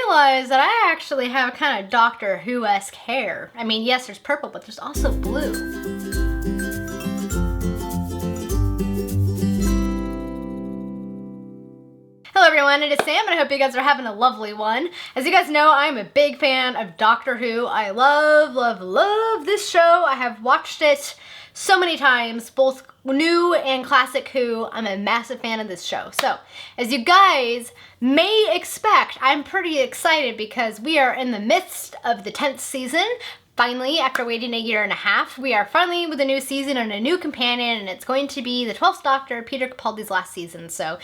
realized that I actually have kind of Doctor Who-esque hair. I mean, yes, there's purple, but there's also blue. Hello everyone, it is Sam and I hope you guys are having a lovely one. As you guys know, I'm a big fan of Doctor Who. I love this show. I have watched it so many times, both new and classic Who. I'm a massive fan of this show. So, as you guys may expect, I'm pretty excited because we are in the midst of the 10th season. Finally, after waiting a year and a half, we are finally with a new season and a new companion, and it's going to be the 12th Doctor, Peter Capaldi's last season. So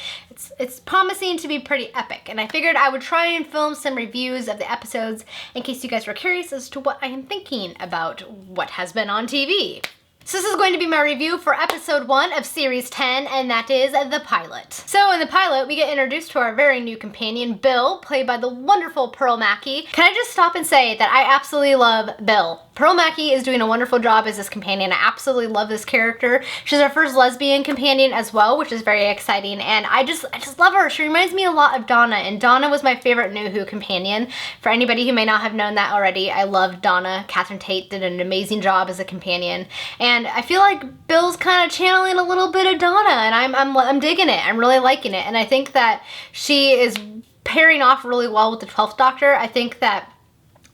it's promising to be pretty epic. And I figured I would try and film some reviews of the episodes in case you guys were curious as to what I am thinking about what has been on TV. So this is going to be my review for episode 1 of series 10, and that is the pilot. So in the pilot, we get introduced to our very new companion, Bill, played by the wonderful Pearl Mackie. Can I just stop and say that I absolutely love Bill. Pearl Mackie is doing a wonderful job as this companion. I absolutely love this character. She's our first lesbian companion as well, which is very exciting, and I just love her. She reminds me a lot of Donna, and Donna was my favorite New Who companion. For anybody who may not have known that already, I love Donna. Catherine Tate did an amazing job as a companion, and I feel like Bill's kind of channeling a little bit of Donna, and I'm digging it. I'm really liking it, and I think that she is pairing off really well with the 12th Doctor. I think that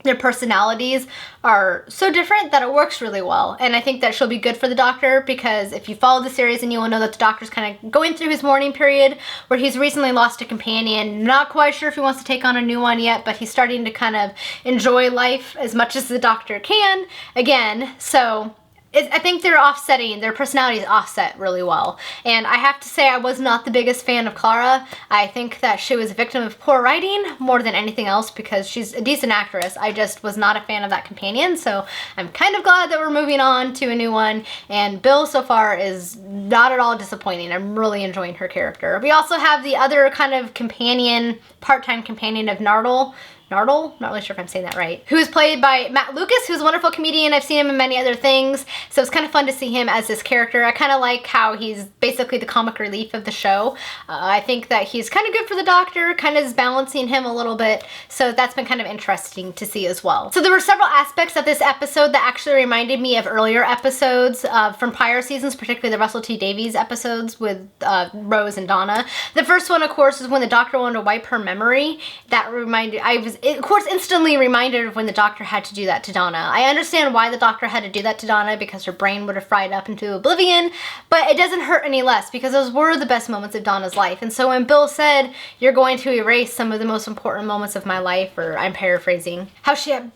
their personalities are so different that it works really well, and I think that she'll be good for the Doctor, because if you follow the series, and you will know that the Doctor's kind of going through his mourning period where he's recently lost a companion. Not quite sure if he wants to take on a new one yet, but he's starting to kind of enjoy life as much as the Doctor can again. So I think they're offsetting, their personalities offset really well. And I have to say, I was not the biggest fan of Clara. I think that she was a victim of poor writing more than anything else, because she's a decent actress. I just was not a fan of that companion, so I'm kind of glad that we're moving on to a new one. And Bill so far is not at all disappointing. I'm really enjoying her character. We also have the other kind of companion, part-time companion of Nardole, not really sure if I'm saying that right, who is played by Matt Lucas, who's a wonderful comedian. I've seen him in many other things, so it's kind of fun to see him as this character. I kind of like how he's basically the comic relief of the show. I think that he's kind of good for the Doctor, kind of is balancing him a little bit, so that's been kind of interesting to see as well. So there were several aspects of this episode that actually reminded me of earlier episodes from prior seasons, particularly the Russell T Davies episodes with Rose and Donna. The first one, of course, is when the Doctor wanted to wipe her memory. That reminded, of course, instantly reminded of when the Doctor had to do that to Donna. I understand why the Doctor had to do that to Donna, because her brain would have fried up into oblivion, but it doesn't hurt any less, because those were the best moments of Donna's life. And so when Bill said, "You're going to erase some of the most important moments of my life," or I'm paraphrasing,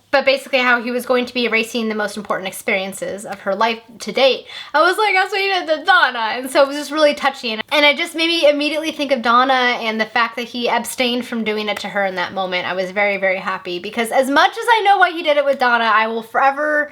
but basically how he was going to be erasing the most important experiences of her life to date, I was like, that's what he did to Donna. And so it was just really touching. And I just made me immediately think of Donna and the fact that he abstained from doing it to her in that moment. I was very, very happy, because as much as I know why he did it with Donna, I will forever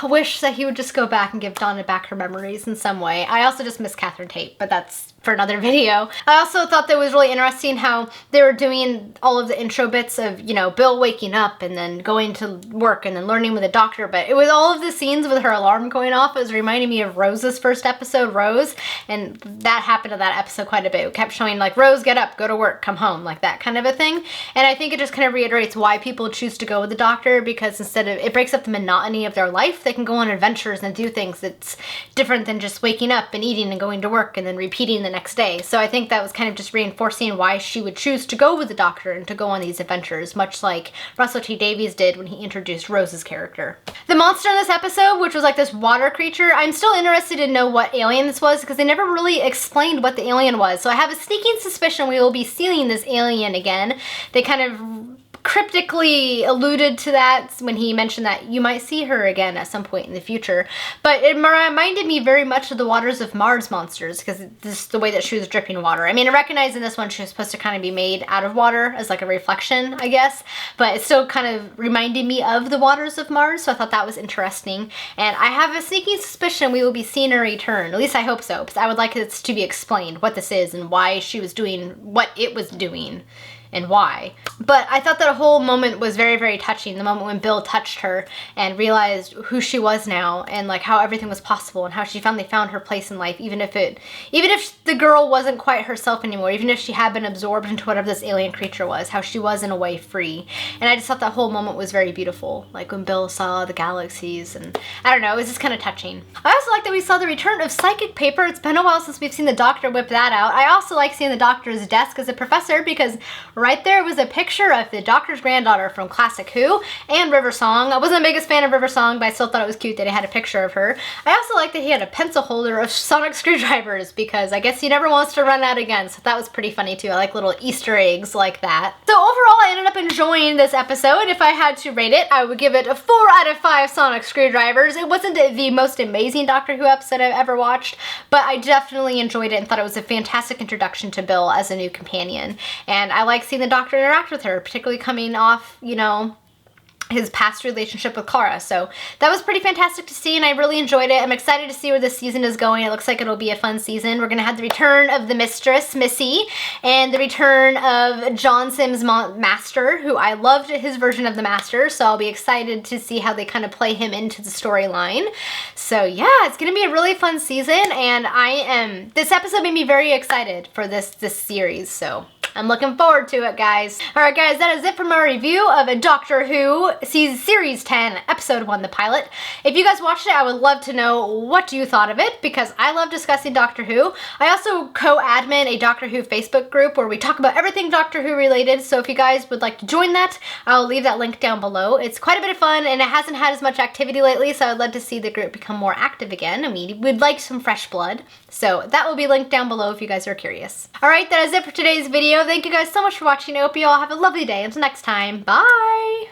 wish that he would just go back and give Donna back her memories in some way. I also just miss Catherine Tate, but that's for another video. I also thought that it was really interesting how they were doing all of the intro bits of, you know, Bill waking up and then going to work and then learning with the Doctor, but it was all of the scenes with her alarm going off. It was reminding me of Rose's first episode, Rose, and that happened in that episode quite a bit. It kept showing like, Rose, get up, go to work, come home, like that kind of a thing. And I think it just kind of reiterates why people choose to go with the Doctor, because instead of, it breaks up the monotony of their life. They can go on adventures and do things that's different than just waking up and eating and going to work and then repeating the next day. So I think that was kind of just reinforcing why she would choose to go with the Doctor and to go on these adventures, much like Russell T Davies did when he introduced Rose's character. The monster in this episode, which was like this water creature, I'm still interested to know what alien this was, because they never really explained what the alien was. So I have a sneaking suspicion we will be seeing this alien again. They kind of cryptically alluded to that when he mentioned that you might see her again at some point in the future. But it reminded me very much of the Waters of Mars monsters, because this is the way that she was dripping water. I mean, I recognize in this one she was supposed to kind of be made out of water as like a reflection, I guess, but it still kind of reminded me of the Waters of Mars, so I thought that was interesting. And I have a sneaking suspicion we will be seeing her return. At least I hope so, because I would like it to be explained what this is and why she was doing what it was doing and why. But I thought that whole moment was very, very touching. The moment when Bill touched her and realized who she was now and like how everything was possible and how she finally found her place in life, even if the girl wasn't quite herself anymore, even if she had been absorbed into whatever this alien creature was, how she was in a way free. And I just thought that whole moment was very beautiful. Like when Bill saw the galaxies, and I don't know, it was just kind of touching. I also like that we saw the return of psychic paper. It's been a while since we've seen the Doctor whip that out. I also like seeing the Doctor's desk as a professor because right there was a picture of the Doctor's granddaughter from Classic Who and River Song. I wasn't the biggest fan of River Song, but I still thought it was cute that he had a picture of her. I also like that he had a pencil holder of sonic screwdrivers because I guess he never wants to run out again, so that was pretty funny too. I like little Easter eggs like that. So overall, I ended up enjoying this episode. If I had to rate it, I would give it a 4 out of 5 sonic screwdrivers. It wasn't the most amazing Doctor Who episode I've ever watched, but I definitely enjoyed it and thought it was a fantastic introduction to Bill as a new companion. And I like seeing the Doctor interact with her, particularly coming off, you know, his past relationship with Kara. So that was pretty fantastic to see, and I really enjoyed it. I'm excited to see where this season is going. It looks like it'll be a fun season. We're going to have the return of the mistress, Missy, and the return of John Sims' master, who I loved his version of the master, so I'll be excited to see how they kind of play him into the storyline. So yeah, it's going to be a really fun season, and this episode made me very excited for this series, so I'm looking forward to it, guys. Alright guys, that is it for my review of a Doctor Who Series 10, Episode 1, the pilot. If you guys watched it, I would love to know what you thought of it, because I love discussing Doctor Who. I also co-admin a Doctor Who Facebook group where we talk about everything Doctor Who related, so if you guys would like to join that, I'll leave that link down below. It's quite a bit of fun, and it hasn't had as much activity lately, so I'd love to see the group become more active again. I mean, we'd like some fresh blood. So that will be linked down below if you guys are curious. Alright, that is it for today's video. Thank you guys so much for watching. I hope you all have a lovely day. Until next time, bye!